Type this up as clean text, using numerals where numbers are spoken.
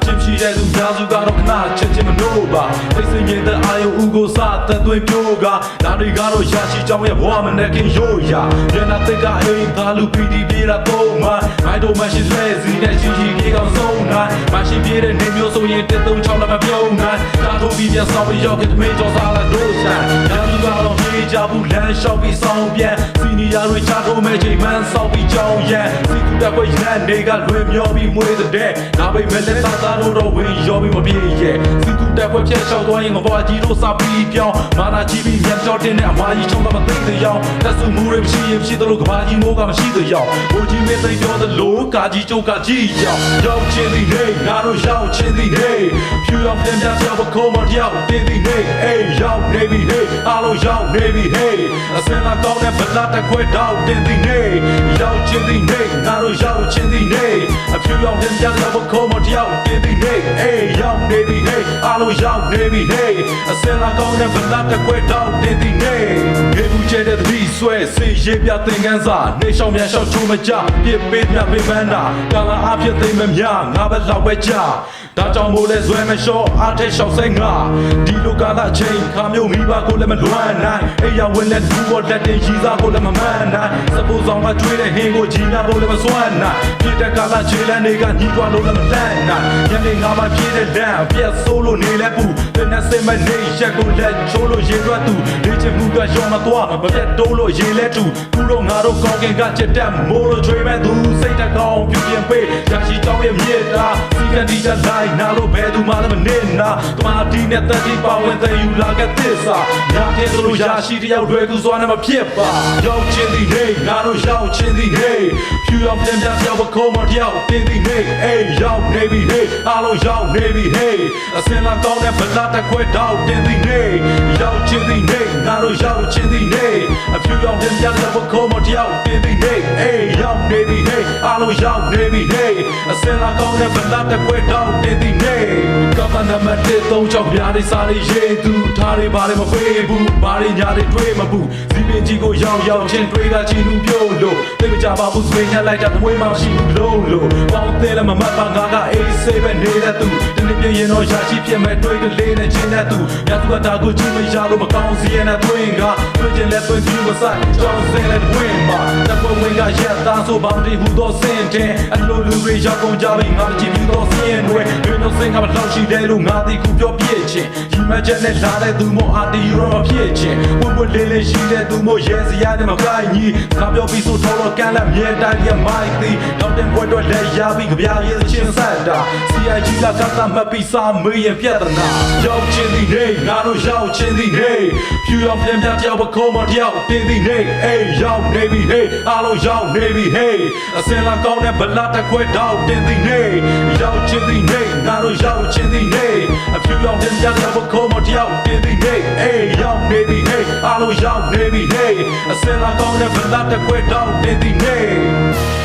ချစ်ရှိတဲ့သူများစုကတော့ခဏချစ်ချင်မလို့ပါသိစင်ရင်တဲ့အာယုဥကိုစသက်သွင်းပြိုးကဒါတွေကတော့ရရှိကြောင်းရဲ့ဘဝမနဲ့ခင်ရိုးရာညနာတဲ့ကအိမ်သားလူပီတီပြေးတာတော့မှမိုက်တော့မရှိလဲစီတဲ့ရှိရှိကြီးကောင်ဆုံးနိုင်မရှိပြေးတဲ့နေမျိုးဆိုရင်136လည်းမပြုံးနိုင်ဒါတို့ပြီးပြန်ဆောင်ပြီးရောက်ကတမေးကြောစားလာလို့ဆိုင်ညာလူကတော့ပြေးကြဘူးလမ်းလျှောက်ပြီးဆောင်ပြန်စီနီယာတွေချထိုးမဲ့ချိန်မှန်းဆောက်ပြီးကြောင်းရန်စီကူတက်ခွေရန်တွေကလွင်မျောပြီးမွေးတဲ့ဒါပေမဲ့လက်သားတို့တော့ဝင်ရောပြီးမပြေရဲ့စီကူတက်ခွေဖြတ်လျှောက်သွားရင်ငဘွားကြီးတို့စာပြီးပြောင်းမာနာကြီးပြီးမြန်ကြောတင်တဲ့အမကြီးချုံတော့မသိတဲ့ရောင်တက်စုမှုတွေမရှိရင်ဖြစ်တယ်လို့ကဘာကြီးမိုးကမရှိတဲ့ရောင်ဘိုးကြီးမင်းသိပြောသလိုကာကြီးကျုပ်ကကြီးကြောင်ရောက်ချင်းသည်နေငါတို့ရောက်ချင်းသည်နေဖြူရောက်ပြန်ပြန်ပြောင်းခေါ်မရောက်တင်းသည်နေအေးရောက်နေပြီဟေးအားလုံးရောက်နေပြီဟေးအစင်လာကောင်းတဲ့ဗလာတက်ခွဲတော့တင်းသည်နေရောက်ချင်းသည်နေငါတို့ရောက်ချင်းသည်နေအဖြူရောက်ပြန်ပြန်ပြောင်းခေါ်မရောက်တင်းသည်နေအေးရောက်နေပြီဟေးအားလုံးရောက်နေပြီဟေးအစင်လာကောင်းတဲ့ဗလာတက်ခွဲတော့တင်းသည်နေခေဘူးကျတဲ့ဒီဆွဲစေရေးပြသင်ခန်းစာနေရှောင်းမြန်ရှောင်းချုံမကြပြစ်ပေးမြပေးပန်းတာကာလာအဖြစ်သိမ့်မများငါပဲလောက်ပဲကြဒါကြောင့်မို့လဲဇွဲမလျှော့အားထက်လျှောက်စိတ်ငါဒီလိုကာလချိန်ခါမျိုးမိဘကိုလည်းမလွမ်းနိုင်အိယာဝင်တဲ့လူပေါ်လက်တင်ရီစားကိုလည်းမမှန်နိုင်စပူဆောင်ကကျွေးတဲ့ဟင်းကိုကြီးနာဖို့လည်းမစွမ်းနိုင်ပြတဲ့ကာလခြေလန်းတွေကညီသွားလို့လည်းမတန်းနိုင်ညနေငါမှပြေးတဲ့လမ်းပြက်ဆိုးလို့နေလဲပူတဲ့နဲ့စိတ်မနေရက်ကိုလက်ချိုးလို့ရေရွက်သူလေ့ချင်မှုကရောမသွားမပြတ်တိုးလို့ရေလဲတူသူတို့ငါတို့ကောင်းကင်ကချက်တက်မိုးလို့ချွေးမဲ့သူစိတ်တကောင်းပြင်းပေးရရှိကြောင်းရဲ့မြေတာစီကတိချလိုက်နာလို့ဘယ်သူမှလည်းမနေနာတမတီနဲ့တက်တီပါဝင်တဲ့ယူလာကသစ္စာညာတဲ့သူရရှိတယောက်တွေကူစွာနဲ့မဖြစ်ပါရောက်ချင်းသည်နေငါတို့ရောက်ချင်းသည်နေဖြူအောင်ပြန်ပြန်ပြောင်းခေါ်မတယောက်တင်းသည်နေအေးရောက်နေပြီဟေးအားလုံးရောက်နေပြီဟေးအစင်လာကောင်းတဲ့ဗလာတက်ခွဲတော့တင်းသည်နေရောက်ချင်းသည်နေငါတို့ရောက်ချင်းသည်နေအဖြူအောင်ပြန်ပြန်ပြောင်းခေါ်မတယောက်တင်းသည်နေအေးရောက်နေပြီဟေးအားလုံးရောက်နေပြီဟေးအစင်လာကောင်းတဲ့ဗလာတက်ခွဲတော့တင်းသည်နေကမ္ဘာနမတဲ့သုံးချောင်းပြားလေးစားလေးရေးသူထားတွေပါလေမပေးဘူးဘာတွေညာတွေတွေးမဘူးစီပင်ကြီးကိုရောက်ချင်းတွေကချီလူပြုတ်လို့သိမကြပါဘူးဆွေးညက်လိုက်တာမွေးမှမရှိဘူးလို့ပေါင်းသေးလည်းမမတ်ပါငါကအေးဆေးပဲနေတဲ့သူဒီနေ့ပြရင်တော့ရရှိဖြစ်မဲ့တွေးကလေးနဲ့ချင်းတဲ့သူညသူကတာကိုကြည့်မရလို့မကောင်းစီရတဲ့တွင်ကတွေ့ကျင်လက်သွင်းပြီးမဆိုင်ကြောင်းစဲတဲ့တွင်မှာတပ်ဖွဲ့ဝင်ကရက်သားဆိုပေါင်းတည်ဟူသောစင်တဲ့အလိုလူတွေရောက်ကုန်ကြပြီငါကြည့်ပြီးတော့စင်တွေတွင်တော့စင်ကမလောက်ရှိတယ်လို့ငါဒီခုပြောပြည့်ချင်းရီမချက်နဲ့လာတဲ့သူမို့အာတီရောမဖြစ်ချင်းဝွတ်လေးလေးရှိတဲ့သူမို့ရဲစရာနဲ့မကိုင်းကြီးငါပြောပြီးဆိုတော့ကန်းလက်မြဲတိုင်းရမိုက်သည်တော့တဲ့ဘွဲတော့လက်ရပြီးကြပြရဲချင်းဆက်တာ CIG ကကတ်မှတ်ပြီးစာမေးရင်ပြဿနာရောက်ချင်းသည်နေငါတို့ရောက်ချင်းသည်နေဖြူရောက်ပြန်ပြန်ပြောက်ပခုံးမတယောက်တင်းသည်နေအေးရောက်နေပြီဟေးအားလုံးရောက်နေပြီဟေးအစင်လာကောင်းတဲ့ဗလာတက်ခွဲတော့တင်းသည်နေရောက်ချင်းသည်နေငါတို့ရောက်ချင်းသည်နေအဖြူရောက်ပြန်ပြန်ပြောက်ပခုံးမတယောက်တင်းသည်နေအေးရောက်နေပြီဟေးအားလုံးရောက်နေပြီဟေးအစင်လာကောင်းတဲ့ဗလာတက်ခွဲတော့တင်းသည်နေ